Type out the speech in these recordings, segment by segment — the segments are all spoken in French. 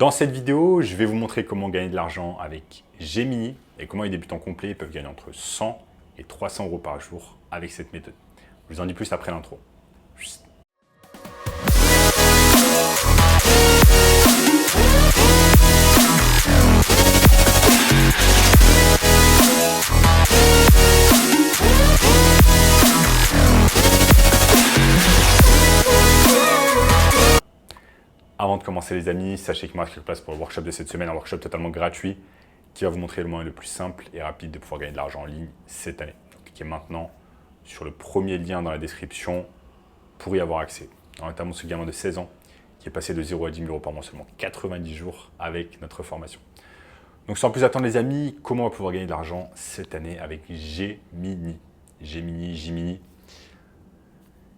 Dans cette vidéo, je vais vous montrer comment gagner de l'argent avec Gemini et comment les débutants complets peuvent gagner entre 100 et 300 euros par jour avec cette méthode. Je vous en dis plus après l'intro. Avant de commencer les amis, sachez qu'il me reste quelques places pour le workshop de cette semaine, un workshop totalement gratuit qui va vous montrer le moyen le plus simple et rapide de pouvoir gagner de l'argent en ligne cette année. Donc, cliquez maintenant sur le premier lien dans la description pour y avoir accès. Notamment ce gamin de 16 ans qui est passé de 0 à 10 000 euros par mois seulement 90 jours avec notre formation. Donc sans plus attendre les amis, comment on va pouvoir gagner de l'argent cette année avec Gemini. Gemini.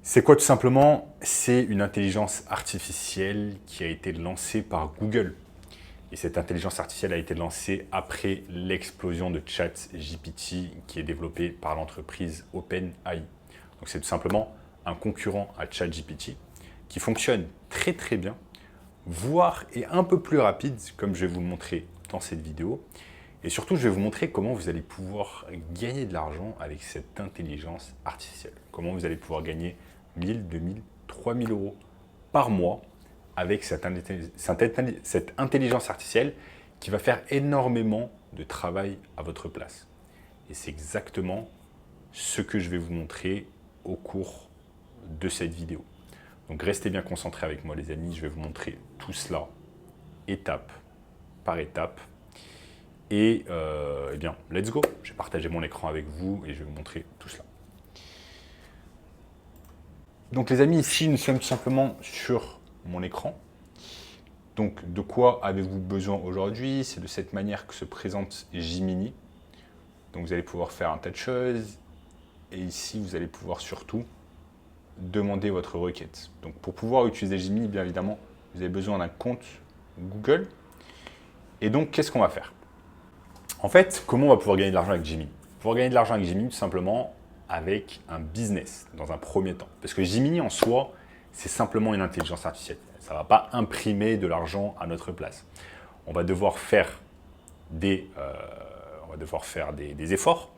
C'est quoi tout simplement? C'est une intelligence artificielle qui a été lancée par Google. Et cette intelligence artificielle a été lancée après l'explosion de ChatGPT qui est développée par l'entreprise OpenAI. Donc c'est tout simplement un concurrent à ChatGPT qui fonctionne très très bien, voire est un peu plus rapide comme je vais vous le montrer dans cette vidéo. Et surtout, je vais vous montrer comment vous allez pouvoir gagner de l'argent avec cette intelligence artificielle. Comment vous allez pouvoir gagner 1000, 2000, 3000 euros par mois avec cette intelligence artificielle qui va faire énormément de travail à votre place. Et c'est exactement ce que je vais vous montrer au cours de cette vidéo. Donc restez bien concentrés avec moi les amis, je vais vous montrer tout cela étape par étape. Et eh bien, let's go. Je vais partager mon écran avec vous et je vais vous montrer tout cela. Donc les amis, ici nous sommes tout simplement sur mon écran. Donc de quoi avez-vous besoin aujourd'hui? C'est de cette manière que se présente Gemini. Donc vous allez pouvoir faire un tas de choses. Et ici, vous allez pouvoir surtout demander votre requête. Donc pour pouvoir utiliser Gemini, bien évidemment, vous avez besoin d'un compte Google. Et donc, qu'est-ce qu'on va faire? En fait, comment on va pouvoir gagner de l'argent avec Gemini? Pouvoir gagner de l'argent avec Gemini, tout simplement avec un business dans un premier temps. Parce que Gemini en soi, c'est simplement une intelligence artificielle. Ça ne va pas imprimer de l'argent à notre place. On va devoir faire des efforts.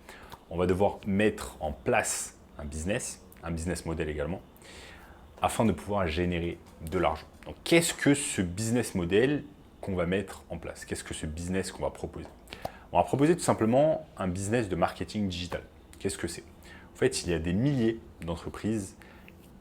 On va devoir mettre en place un business model également, afin de pouvoir générer de l'argent. Donc, qu'est-ce que ce business model qu'on va mettre en place? Qu'est-ce que ce business qu'on va proposer? On va proposer tout simplement un business de marketing digital. Qu'est-ce que c'est? En fait, il y a des milliers d'entreprises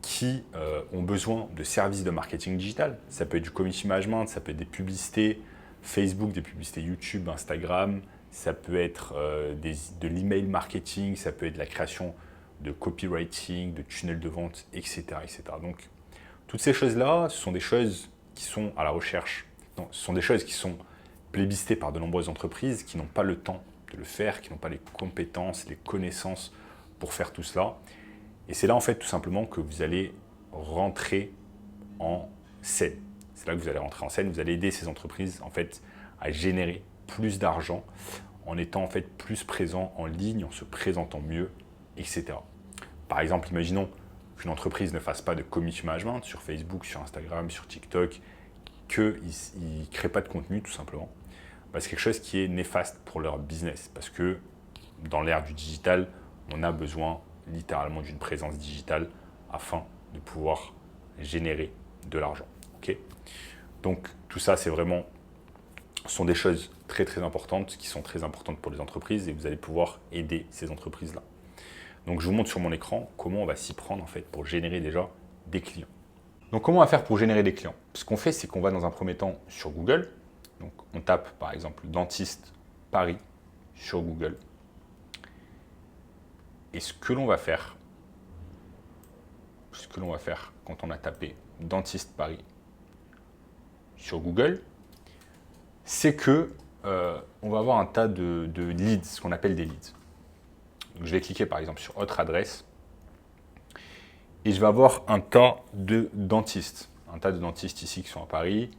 qui ont besoin de services de marketing digital. Ça peut être du community management, ça peut être des publicités Facebook, des publicités YouTube, Instagram, ça peut être de l'email marketing, ça peut être de la création de copywriting, de tunnels de vente, etc. Donc, toutes ces choses-là, ce sont des choses qui sont à la recherche. Non, ce sont des choses qui sont plébiscitées par de nombreuses entreprises qui n'ont pas le temps de le faire, qui n'ont pas les compétences, les connaissances pour faire tout cela. Et c'est là, en fait, tout simplement que vous allez rentrer en scène. C'est là que vous allez rentrer en scène. Vous allez aider ces entreprises, en fait, à générer plus d'argent en étant, en fait, plus présent en ligne, en se présentant mieux, etc. Par exemple, imaginons qu'une entreprise ne fasse pas de community management sur Facebook, sur Instagram, sur TikTok, qu'ils ne créent pas de contenu, tout simplement. C'est quelque chose qui est néfaste pour leur business parce que dans l'ère du digital, on a besoin littéralement d'une présence digitale afin de pouvoir générer de l'argent. Okay? Donc tout ça, ce sont des choses très très importantes qui sont très importantes pour les entreprises et vous allez pouvoir aider ces entreprises-là. Donc je vous montre sur mon écran comment on va s'y prendre en fait pour générer déjà des clients. Donc comment on va faire pour générer des clients? Ce qu'on fait, c'est qu'on va dans un premier temps sur Google. Donc on tape par exemple dentiste Paris sur Google. Et ce que l'on va faire quand on a tapé dentiste Paris sur Google, c'est que on va avoir un tas de leads, ce qu'on appelle des leads. Donc, je vais cliquer par exemple sur autre adresse et je vais avoir un tas de dentistes ici qui sont à Paris,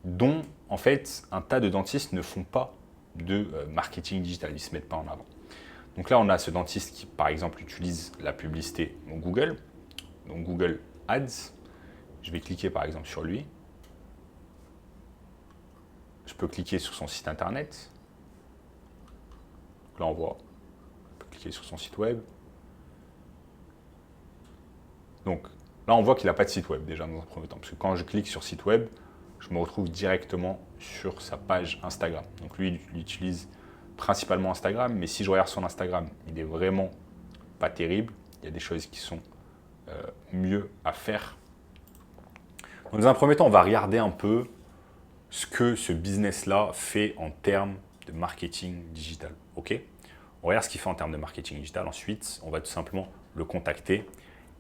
dont en fait un tas de dentistes ne font pas de marketing digital, ils ne se mettent pas en avant. Donc là, on a ce dentiste qui, par exemple, utilise la publicité Google, donc Google Ads. Je vais cliquer par exemple sur lui. peux cliquer sur son site internet. Donc là, on voit, on peut cliquer sur son site web. Donc là, on voit qu'il n'a pas de site web déjà dans un premier temps. Parce que quand je clique sur site web, je me retrouve directement sur sa page Instagram. Donc lui, il utilise principalement Instagram. Mais si je regarde son Instagram, il n'est vraiment pas terrible. Il y a des choses qui sont mieux à faire. Donc, dans un premier temps, on va regarder un peu ce que ce business-là fait en termes de marketing digital. Ok ? On regarde ce qu'il fait en termes de marketing digital. Ensuite, on va tout simplement le contacter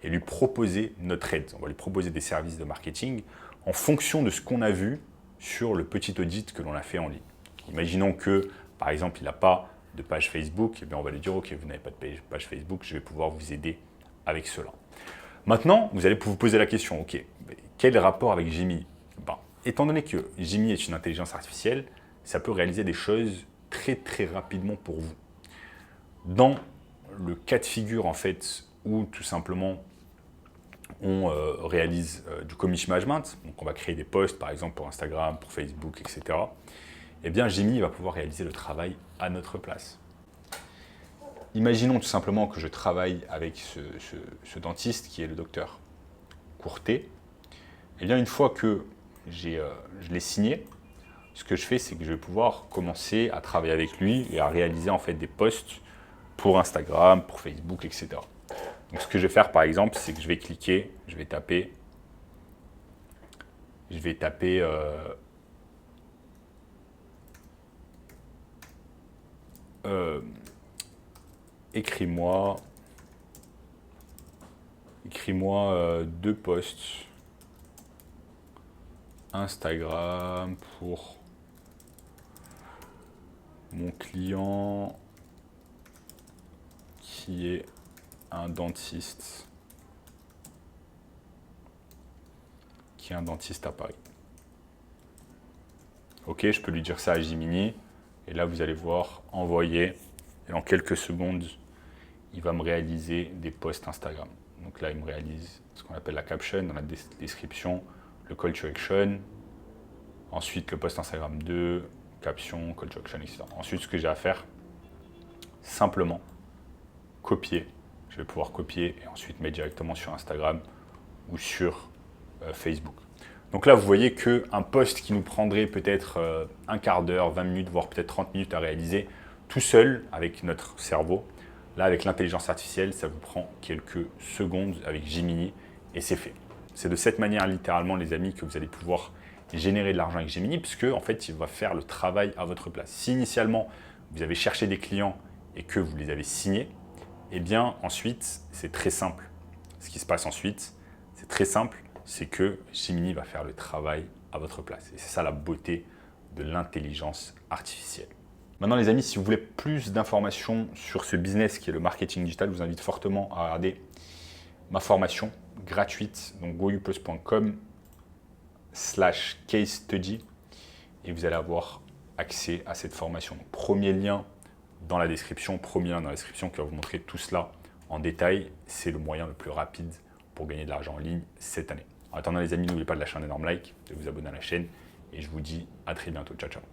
et lui proposer notre aide. On va lui proposer des services de marketing en fonction de ce qu'on a vu sur le petit audit que l'on a fait en ligne. Imaginons que, par exemple, il n'a pas de page Facebook. Eh bien, on va lui dire, OK, vous n'avez pas de page Facebook, je vais pouvoir vous aider avec cela. Maintenant, vous allez vous poser la question, OK, quel rapport avec Gemini ? Étant donné que Gemini est une intelligence artificielle, ça peut réaliser des choses très très rapidement pour vous. Dans le cas de figure en fait où tout simplement on réalise du community management, donc on va créer des posts par exemple pour Instagram, pour Facebook, etc. Eh bien Gemini va pouvoir réaliser le travail à notre place. Imaginons tout simplement que je travaille avec ce dentiste qui est le docteur Courtet. Eh bien une fois que je l'ai signé, ce que je fais, c'est que je vais pouvoir commencer à travailler avec lui et à réaliser en fait des posts pour Instagram, pour Facebook, etc. Donc, ce que je vais faire par exemple, c'est que je vais cliquer, je vais taper écris-moi 2 posts Instagram pour mon client qui est un dentiste à Paris. Ok, je peux lui dire ça à Gemini et là vous allez voir envoyer et en quelques secondes il va me réaliser des posts Instagram. Donc là il me réalise ce qu'on appelle la caption dans la description, le call to action, ensuite le post Instagram 2, caption, call to action, etc. Ensuite ce que j'ai à faire, simplement copier. Je vais pouvoir copier et ensuite mettre directement sur Instagram ou sur Facebook. Donc là, vous voyez qu'un post qui nous prendrait peut-être un quart d'heure, 20 minutes, voire peut-être 30 minutes à réaliser tout seul avec notre cerveau. Là, avec l'intelligence artificielle, ça vous prend quelques secondes avec Gemini et c'est fait. C'est de cette manière, littéralement, les amis, que vous allez pouvoir générer de l'argent avec Gemini puisque, en fait, il va faire le travail à votre place. Si initialement, vous avez cherché des clients et que vous les avez signés, eh bien, ensuite, c'est très simple. Ce qui se passe ensuite, c'est très simple, c'est que Gemini va faire le travail à votre place. Et c'est ça la beauté de l'intelligence artificielle. Maintenant, les amis, si vous voulez plus d'informations sur ce business qui est le marketing digital, je vous invite fortement à regarder ma formation gratuite, donc gouyoupleus.com/case study et vous allez avoir accès à cette formation. Donc, premier lien dans la description qui va vous montrer tout cela en détail. C'est le moyen le plus rapide pour gagner de l'argent en ligne cette année. En attendant les amis, n'oubliez pas de lâcher un énorme like, de vous abonner à la chaîne et je vous dis à très bientôt. Ciao, ciao.